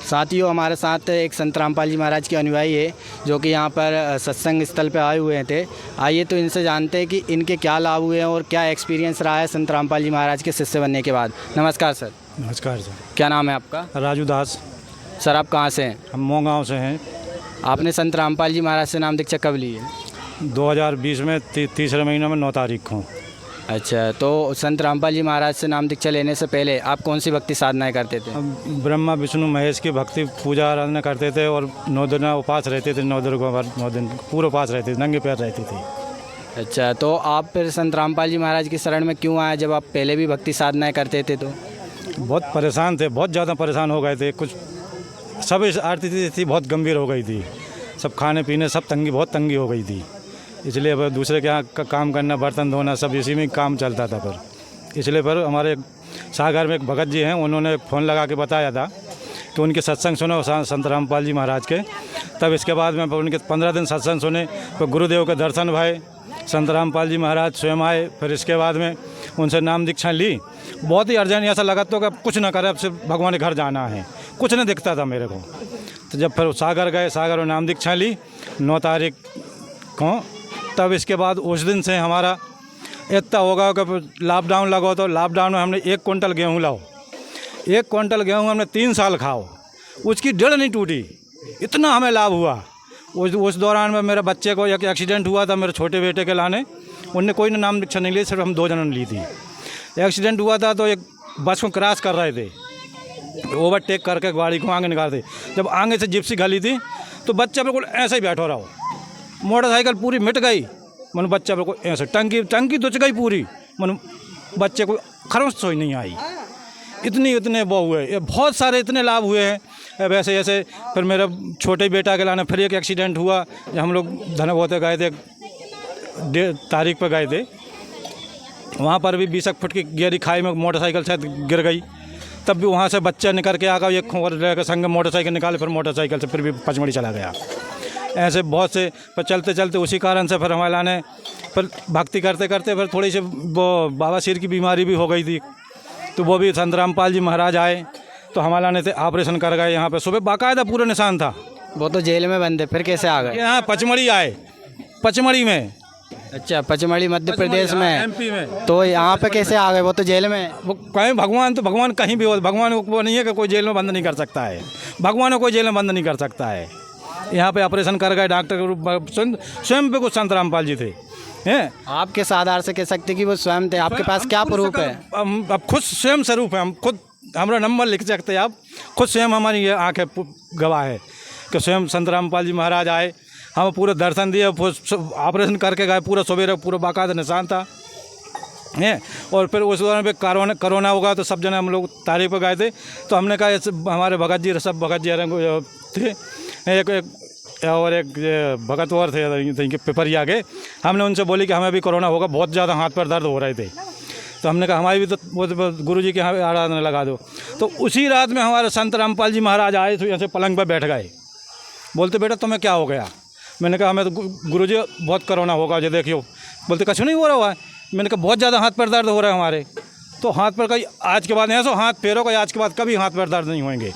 साथियों, हमारे साथ एक संत रामपाल जी महाराज के अनुयायी है जो कि यहाँ पर सत्संग स्थल पे आए हुए थे। आइए तो इनसे जानते हैं कि इनके क्या लाभ हुए हैं और क्या एक्सपीरियंस रहा है संत रामपाल जी महाराज के शिष्य बनने के बाद। नमस्कार सर। नमस्कार सर। क्या नाम है आपका? राजू दास। सर आप कहाँ से हैं? हम मोगांव से हैं। आपने संत रामपाल जी महाराज से नाम दीक्षा कब ली है? 2020 में तीसरे महीने में 9 तारीख को। अच्छा, तो संत रामपाल जी महाराज से नाम दीक्षा लेने से पहले आप कौन सी भक्ति साधनाएं करते थे? हम ब्रह्मा विष्णु महेश की भक्ति पूजा आराधना करते थे और 9 दिन उपास रहते थे। 9 दिन पूरे उपास रहते थे, नंगे पैर रहते थे। अच्छा, तो आप फिर संत रामपाल जी महाराज की शरण में क्यों आए जब आप पहले भी भक्ति साधनाएं करते थे? तो बहुत परेशान थे, बहुत ज़्यादा परेशान हो गए थे। कुछ सब आरती थी बहुत गंभीर हो गई थी। सब खाने पीने सब बहुत तंगी हो गई थी। इसलिए अब दूसरे के यहाँ काम करना, बर्तन धोना सब इसी में काम चलता था। पर इसलिए पर हमारे सागर में एक भगत जी हैं, उन्होंने फ़ोन लगा के बताया था कि उनके सत्संग सुने संत रामपाल जी महाराज के। तब इसके बाद में उनके 15 दिन सत्संग सुने, तो गुरुदेव के दर्शन भये। संत रामपाल जी महाराज स्वयं आए। फिर इसके बाद में उनसे नाम दीक्षा ली। बहुत ही अर्जेंट ऐसा लगा तो कि अब कुछ ना करे, अब सिर्फ भगवान के घर जाना है, कुछ नहीं दिखता था मेरे को। तो जब फिर सागर गए, सागर में नाम दीक्षा ली 9 तारीख को। तब इसके बाद उस दिन से हमारा इतना होगा कि लॉकडाउन लगा, तो लॉकडाउन में हमने 1 क्विंटल गेहूँ लाओ। 1 क्विंटल गेहूँ हमने 3 साल खाओ, उसकी जड़ नहीं टूटी। इतना हमें लाभ हुआ। उस दौरान में मेरे बच्चे को एक एक्सीडेंट हुआ था, मेरे छोटे बेटे के लाने। उनने कोई ने नाम दीक्षा नहीं ली, सिर्फ हम 2 जनों ने ली थी। एक्सीडेंट हुआ था तो एक बस को क्रॉस कर रहे थे, ओवरटेक करके गाड़ी को आगे निकालते। जब आगे से जिप्सी गली थी तो बच्चा बिल्कुल ऐसे ही बैठो रहो। मोटरसाइकिल पूरी मिट गई, मन बच्चा बिल्कुल ऐसे टंकी दुच गई पूरी। मन बच्चे को खरोंच सोई नहीं आई। इतने वो हुए, ये बहुत सारे इतने लाभ हुए हैं। वैसे ऐसे फिर मेरा छोटे बेटा के लाने फिर एक एक्सीडेंट हुआ। जब हम लोग धनबोते गए थे, 1 तारीख पर गए थे, वहाँ पर भी 20 फुट की गहरी खाई में मोटरसाइकिल शायद गिर गई। तब भी वहाँ से बच्चा निकल के आ गया, एक खोर संग मोटरसाइकिल निकाले, फिर मोटरसाइकिल से फिर भी पचमढ़ी चला गया। ऐसे बहुत से पर चलते चलते उसी कारण से फिर हमारे लाने फिर भक्ति करते करते फिर थोड़ी सी वो बवासीर की बीमारी भी हो गई थी। तो वो भी संत रामपाल जी महाराज आए तो हमारे लाने से ऑपरेशन कर गए। यहाँ पे सुबह बाकायदा पूरा निशान था। वो तो जेल में बंद है, फिर कैसे आ गए? यहाँ पचमढ़ी आए, पचमढ़ी में। अच्छा, पचमढ़ी मध्य प्रदेश में, MP में। तो यहाँ पे कैसे आ गए? वो तो जेल में। वो कहीं भगवान कहीं भी हो, भगवान वो नहीं है कि कोई जेल में बंद नहीं कर सकता है। भगवान को कोई जेल में बंद नहीं कर सकता है। यहाँ पे ऑपरेशन कर गए डॉक्टर के रूप स्वयं पे कुछ संत रामपाल जी थे हैं। आप किस आधार से कह सकते कि वो स्वयं थे? आपके पास क्या प्रूफ है? अब खुद स्वयं स्वरूप है। हम खुद हमारा नंबर लिख सकते हैं आप। खुद स्वयं हमारी ये आँखें गवाह है कि स्वयं संत रामपाल जी महाराज आए, हम पूरे दर्शन दिए, ऑपरेशन करके गए। पूरा सवेरे पूरा बाकायदा निशान था हैं। और फिर उस दौरान भी कोरोना होगा तो सब जने हम लोग तारीख पर गए थे। तो हमने कहा हमारे भगत जी सब भगत जी थे, एक और एक भगत और थे पिपरिया के। हमने उनसे बोली कि हमें भी कोरोना होगा, बहुत ज़्यादा हाथ पर दर्द हो रहे थे। तो हमने कहा हमारी भी तो वो गुरु जी के यहाँ आराधना लगा दो। तो उसी रात में हमारे संत रामपाल जी महाराज आए तो यहाँ पलंग पर बैठ गए। बोलते बेटा तुम्हें क्या हो गया? मैंने कहा हमें तो गुरु जी बहुत कोरोना होगा, जो देखियो। बोलते कुछ नहीं हो रहा हुआ है। मैंने कहा बहुत ज़्यादा हाथ पर दर्द हो रहा है हमारे। तो हाथ पर कहीं आज के बाद ऐसा हाथ पैरों का आज के बाद कभी हाथ पर दर्द नहीं होंगे।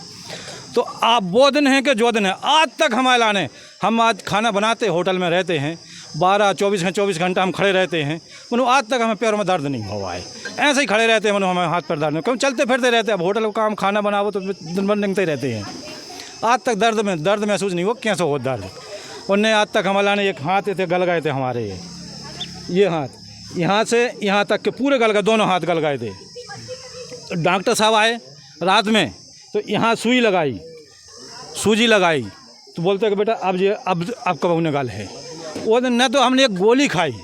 तो आप वो दिन हैं कि जो दिन है आज तक हमारे लाने। हम आज खाना बनाते होटल में रहते हैं, 24 घंटा हम खड़े रहते हैं। मनो आज तक हमें पैरों में दर्द नहीं हुआ है। ऐसे ही खड़े रहते हैं, मनो हमें हाथ पर दर्द नहीं। क्यों चलते फिरते रहते हैं। अब होटल का काम खाना बनाओ तो दिन भर निकलते रहते हैं। आज तक दर्द महसूस नहीं हुआ। कैसे हो दर्द? उनने आज तक हमारे लाने एक हाथ थे गल गए थे हमारे। ये हाथ यहाँ से यहाँ तक के पूरे गल गए, दोनों हाथ गल गए थे। डॉक्टर साहब आए रात में तो यहाँ सूजी लगाई तो बोलते कि बेटा अब कब उन्हें गल है। वो दिन न तो हमने एक गोली खाई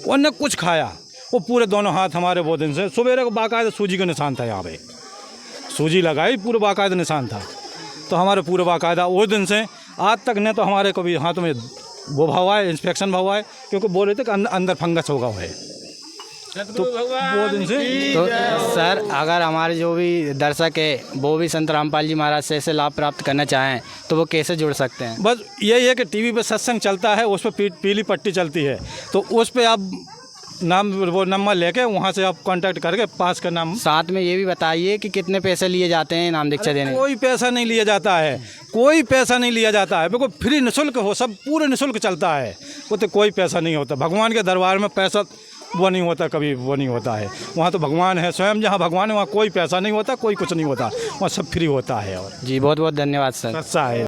और न कुछ खाया। वो पूरे दोनों हाथ हमारे वो दिन से सवेरे को बाकायदा सूजी का निशान था। यहाँ पे सूजी लगाई, पूरे बाकायदा निशान था। तो हमारे पूरे बाकायदा वो दिन से आज तक न तो हमारे कभी हाथ में वो भाव है, इंस्पेक्शन भाव है, क्योंकि बोल रहे थे कि अंदर फंगस होगा है। तो वो दिन से तो सर, अगर हमारे जो भी दर्शक है वो भी संत रामपाल जी महाराज से ऐसे लाभ प्राप्त करना चाहें तो वो कैसे जुड़ सकते हैं? बस यही है कि टीवी पे सत्संग चलता है, उस पर पीली पट्टी चलती है, तो उस पर आप नाम वो नंबर लेके वहाँ से आप कांटेक्ट करके पास का नाम। साथ में ये भी बताइए कि कितने पैसे लिए जाते हैं इनाम दीक्षा देने? कोई पैसा नहीं लिया जाता है, कोई पैसा नहीं लिया जाता है, बिल्कुल फ्री निःशुल्क हो, सब पूरे निःशुल्क चलता है। वो तो कोई पैसा नहीं होता। भगवान के दरबार में पैसा वो नहीं होता, कभी वो नहीं होता है। वहाँ तो भगवान है, स्वयं जहाँ भगवान है वहाँ कोई पैसा नहीं होता, कोई कुछ नहीं होता, वहाँ सब फ्री होता है। और जी बहुत बहुत धन्यवाद सर। सच्चा है।